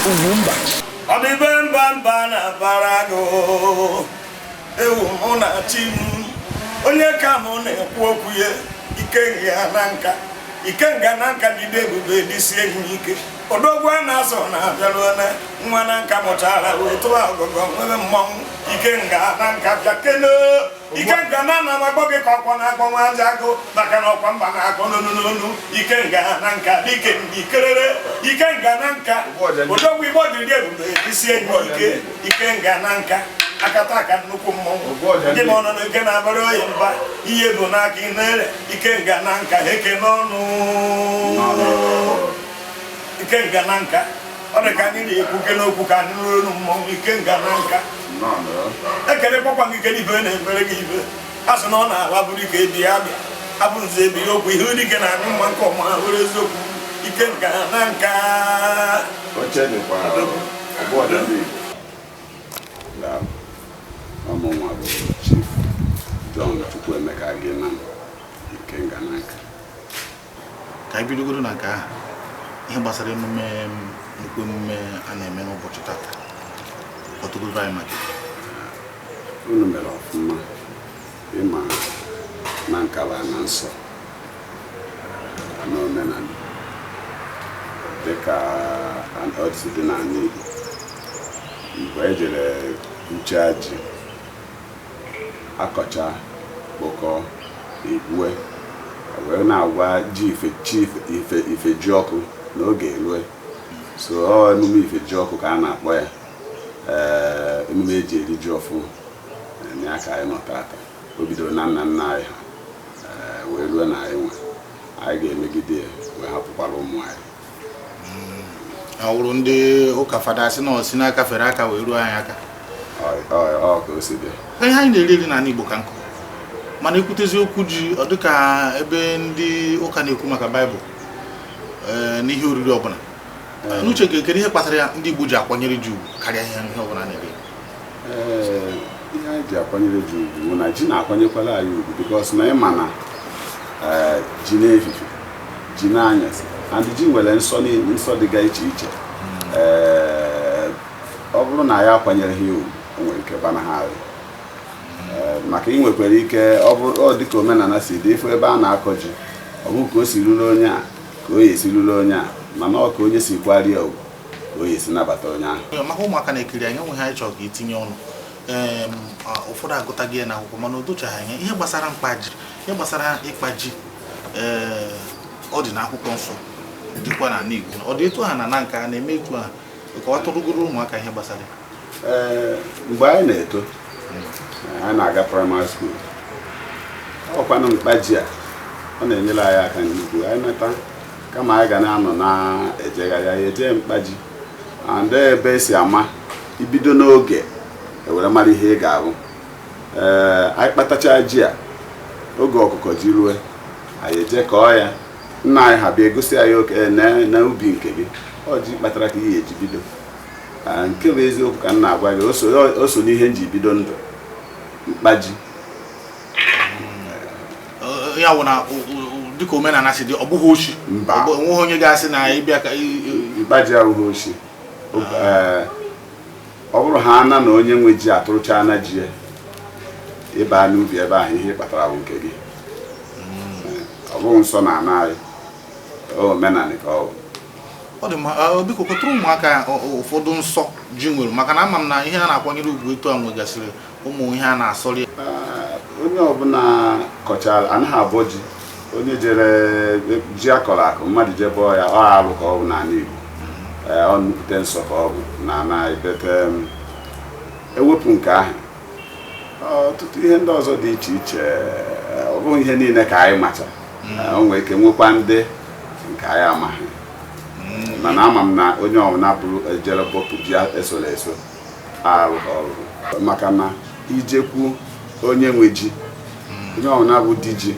Ugwumba. Ọdịbemba na barago ewu mụ na chi m onye ka mụ na-ekwu okwu ya Ikenga na nka jide ebube dịsie enyi ike odogwu a na-azọ na-abịaruole nwa na nka mụchara wee tụọ ọgụgụ nwere mmọnwụ Ikenga na nka bịa kele Ikenga na na-agbọ gị ka ọkwọ na-akpọ nwa aja agụ maka na ọkwa mba na-akpọ n'onu Ikenga na nka dike ndị ikerere Ikenga na nka odogwu igbo dịrị ebube dịsie enyi ike Ikenga na nka akata aka nnukwu mmọnwụ ndị ma ọnụ nke na-abara oyi mba ihe bụ n'aka inere Ikenga na nka eke n'ọnụ Ikenga na nka ọ dị ka anyị na-ekwuke n'okwu ka anyị n'olu mmọnwụ Ikenga na nka ekele kpọkwa gị kele ibe na-emere gị ibe a sị na ọ na-ala bụrụ ike ebi ya bịa abụ nze ebighị okwu ihe dike na anyụ mma nke ọma were eziokwu Ikenga na nka ọmụnwa bụ Chief John Chukwuemeka gị na Ikenga na nka Ka anyị bidogoro na nke ahụ ihe gbasara emume a na-eme n'ụbọchị tata ọtụgoro anyị maka unu mere ọfụma ịma na nkala na nsọ na omenala dịka ọtụ dị n'ala Igbo mgbe ejere uche ji akọcha kpọkọ igwe wee na-agwa ji ife ji ọkụ n'oge erue so emume ife ji ọkụ ka a na-akpọ ya emume eji eri ji ọfụ ya ka anyị nọ tata o bidoro na nna nna anyị ha wee rue na anyị nwe anyị ga-emegide ya wee hapụkwara ụmụ anyị ọwụrụ ndị ụka fada sị na osi n'aka fere aka wee ruo anyị aka ọ ka o si bịa ihe anyị na-eri eri n'ala Igbo ka nkụ mana ekwutezi okwu ji ọ dịka ebe ndị ụka na-ekwu maka Baịbụl n'ihe oriri ọbụla n'uche gị kedu ihe kpatara ya ndị Igbo ji akwanyere ji ugwu karịa ihe ọbụla na-eri ihe anyị ji akwanyere ji ugwu bụ na ji na-akwanyekwala anyị ugwu bikos na ịma na ji na-efife ji na-anyasị and ji nwere nsọ dịga iche iche ọ bụrụ na ya akwanyere ha ugwu o nwere ike bana ha ahụ maka ị nwekwara ike ọ bụrụ ọ dịka omenala si dị ịfụ ebe a na-akọ ji ọ bụ ka o si ruru onye a ka o esi ruru onye a mana ọ ka onye si kwarie ugwu ka o esi nabata onye ahụ maka ụmụaka na-ekiri anyị enweghị anyị chọrọ ka itinye ọnụ ụfọdụ agụtaghị ya n'akwụkwọ mana o dochaghị anya ihe gbasara mkpa ji ihe gbasara ịkpa ji ọ dị n'akwụkwọ nsọ dịkwa n'ala Igbo ọ dị etu ha na nka a na-eme etu ha ka ọ tụrụgoro ụmụaka ihe gbasara mgbe anyị na-eto anyị na-aga praịmarị skuul ọkwanụ mkpa ji a ọ na-enyere anyị aka nnukwu anyị meta kama anyị ga na-anọ na-ejegharị anyị eje mkpa ji and ebe esi ama ibido n'oge ewere mara ihe ị ga-abụ anyị kpatacha ji a oge ọkụkọ ji rue anyị eje kọọ ya nna anyị ha bịa egosi anyị oke na ubi nke gị ọ ji kpatara ka ihe eji bido nke bụ eziokwu ka m na-agwa gị o so n'ihe m ji bido ndụ mkpa ji ya wụ na dịka omenala si dị ọ bụghị ochi onweghị onye ga-asị na ịbịa ka mkpa ji abụghị ochi ọ bụrụ ha na onye nwe ji atụrụcha na ji ya ịba n'ubi ebe ahụ ihe kpatara bụ nke gị ọ bụghị nsọ na ana anyị omenala ka ọ bụ ọ dị mma biko kọtụrụ ụmụaka ụfọdụ nsọ ji nwere maka na ama m na ihe a na-akwanyere ugwu etu a nwegasịrị ụmụ ihe a na-asọrị onye ọbụla kọchara anaghị abụọ ji onye jere ji akọrọ akụ mmadụ jebe ya ọ alụ ka ọ bụ n'ala Igbo ọ nnukwute nsọ ka ọ bụ na ana ebete ewepụ nke ahụ ọtụtụ ihe ndị ọzọ dị iche iche ọ bụghị ihe niile ka anyị macha o nwere ike nwekwa ndị nke anyị amaghị mana ama m na onye ọbụla pụrụ ejere bọpụ ji esola eso arụ ka ọ rụrụ maka na ijekwu onye nwe ji onye ọbụla bụ di ji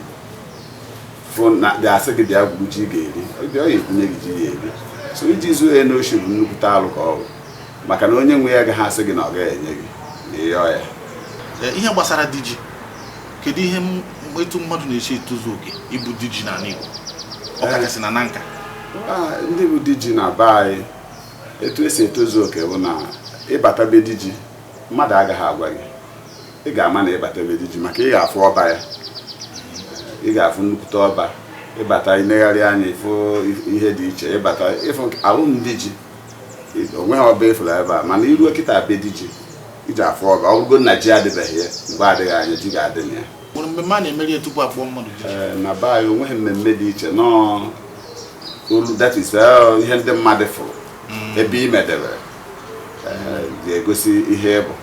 ga-asị gị bịa gwuru ji ga-eri ọ ga-ebunye gị ji ya eri so iji zuo ya n'oshi bụ nnukwute alụ ka ọ bụ maka na onye nwe ya agaghị asị gị na ọ gaghị enye gị na ịyọ ya ihe gbasara di ji kedu ihe etu mmadụ na-esi etozu oke ịbụ di ji n'ala Igbo ọkachasị na nka ndị bụ di ji na be anyị etu esi etozu oke bụ na ịbata be di ji mmadụ agaghị agwa gị, ị ga-ama na ịbata be di ji maka ị ga-afụ ọba ya, ị ga-afụ nnukwute ọba, ịbata inegharị anya ịfụ ihe dị iche, ịbata ịfụ alụm ndị ji onweghị ọba efula ebe a, mana iruo kịta be di ji iji afụ ọba, ọ bụrụgo na ji adịbeghị ya mgbe adịghị anya ji ga-adị na ya. Nwere mmemme a na-emeri tupu akpọọ mmadụ ji? Na be anyị onweghị mmemme dị iche nọọ olu that is ihe ndị mmadụ fụrụ ebe ị medebere ga-egosi ihe bụ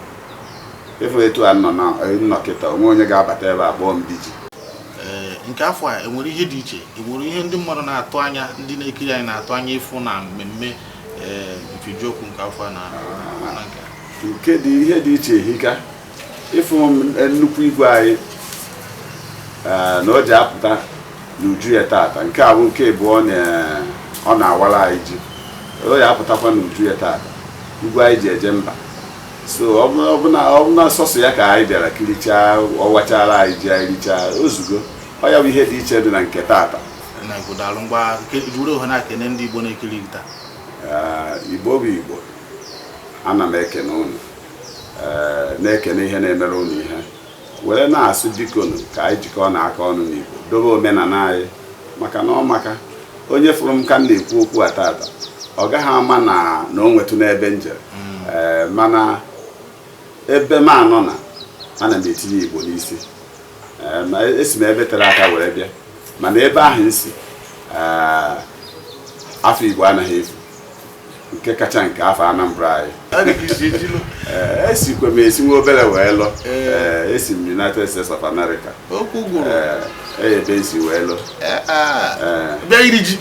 ịfụ etu a nọ kịta onwe onye ga-abata ebe akpọọ m di ji. Nke afọ a enwere ihe dị iche, enwere ihe ndị mmadụ na-atụ anya, ndị na-ekiri anyị na-atụ anya ịfụ na mmemme Mfijokwu nke afọ a na nke dị ihe dị iche ehika ịfụ nnukwu igwe anyị na o ji apụta n'uju ya tata. Nke a bụ nke abụọ ọ na-awara anyị ji, o ji apụtakwa n'uju ya tata, igwe anyị ji eje mba. So ọ bụna sọsọ ya ka anyị bịara kirichaa, ọ wachara anyị ji anyị richaa ozugo. Ọ ya bụ ihe dị iche dị na nke tata. Na Igbo alụ ngwa juru ohe na-ekene ndị Igbo na-ekiri taa. Igbo bụ Igbo, ana m ekene unu, na-ekene ihe na-emere unu ihe, were na-asụ bikonu ka anyị jikọọ n'aka ọnụ n'Igbo dobe omenala anyị, maka na ọ maka onye fụrụ m ka m na-ekwu okwu a tata ọ gaghị ama na o nwetụ n'ebe njere, mana ebe m anọ na ana m etinye Igbo n'isi, esi m ebe tere aka were bịa, mana ebe ahụ nsi afọ Igbo anaghị efu, nke kacha nke afọ Anambra anyị. Esikwa m esi nwa obere wee lọ, esi m United States of America, ebe esi wee lọ bịa iri ji.